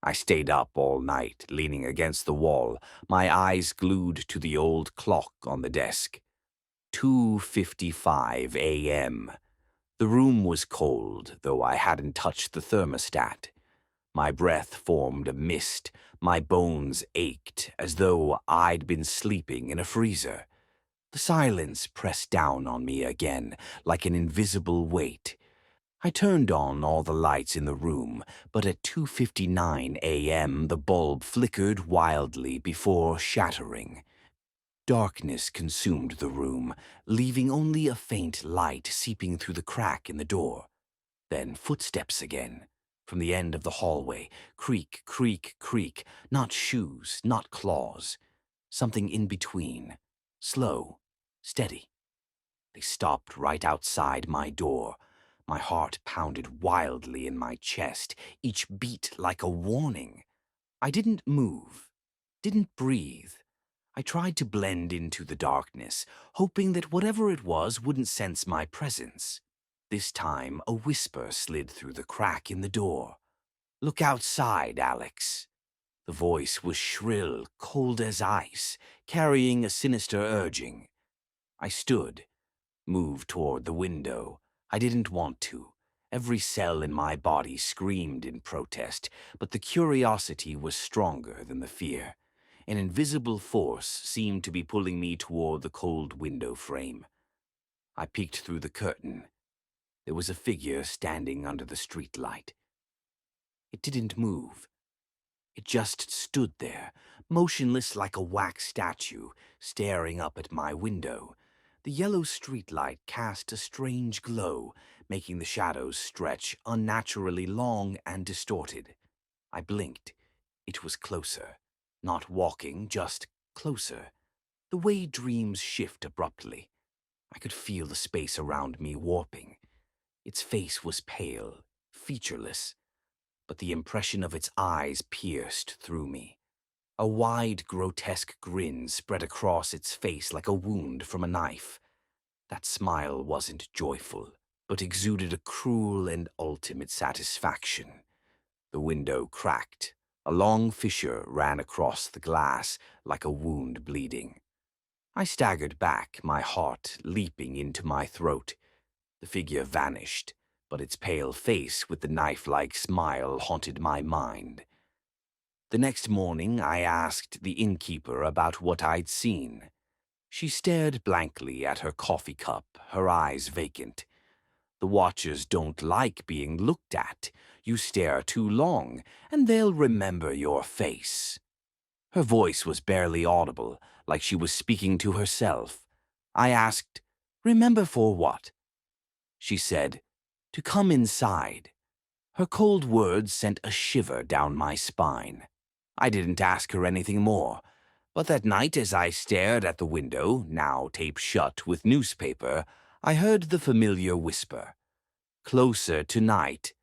I stayed up all night, leaning against the wall, my eyes glued to the old clock on the desk. 2:55 a.m. The room was cold, though I hadn't touched the thermostat. My breath formed a mist, my bones ached, as though I'd been sleeping in a freezer. The silence pressed down on me again, like an invisible weight. I turned on all the lights in the room, but at 2:59 a.m. the bulb flickered wildly before shattering. Darkness consumed the room, leaving only a faint light seeping through the crack in the door. Then footsteps again. From the end of the hallway, creak, creak, creak, not shoes, not claws. Something in between. Slow, steady. They stopped right outside my door. My heart pounded wildly in my chest, each beat like a warning. I didn't move, didn't breathe. I tried to blend into the darkness, hoping that whatever it was wouldn't sense my presence. This time, a whisper slid through the crack in the door. "Look outside, Alex." The voice was shrill, cold as ice, carrying a sinister urging. I stood, moved toward the window. I didn't want to. Every cell in my body screamed in protest, but the curiosity was stronger than the fear. An invisible force seemed to be pulling me toward the cold window frame. I peeked through the curtain. There was a figure standing under the streetlight. It didn't move. It just stood there, motionless like a wax statue, staring up at my window. The yellow streetlight cast a strange glow, making the shadows stretch unnaturally long and distorted. I blinked. It was closer. Not walking, just closer. The way dreams shift abruptly. I could feel the space around me warping. Its face was pale, featureless, but the impression of its eyes pierced through me. A wide, grotesque grin spread across its face like a wound from a knife. That smile wasn't joyful, but exuded a cruel and ultimate satisfaction. The window cracked. A long fissure ran across the glass like a wound bleeding. I staggered back, my heart leaping into my throat. The figure vanished, but its pale face with the knife-like smile haunted my mind. The next morning, I asked the innkeeper about what I'd seen. She stared blankly at her coffee cup, her eyes vacant. The watchers don't like being looked at. You stare too long, and they'll remember your face. Her voice was barely audible, like she was speaking to herself. I asked, "Remember for what?" She said, "To come inside." Her cold words sent a shiver down my spine. I didn't ask her anything more, but that night as I stared at the window, now taped shut with newspaper, I heard the familiar whisper. "Closer tonight."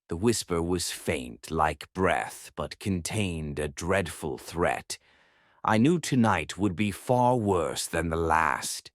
The whisper was faint, like breath, but contained a dreadful threat. I knew tonight would be far worse than the last.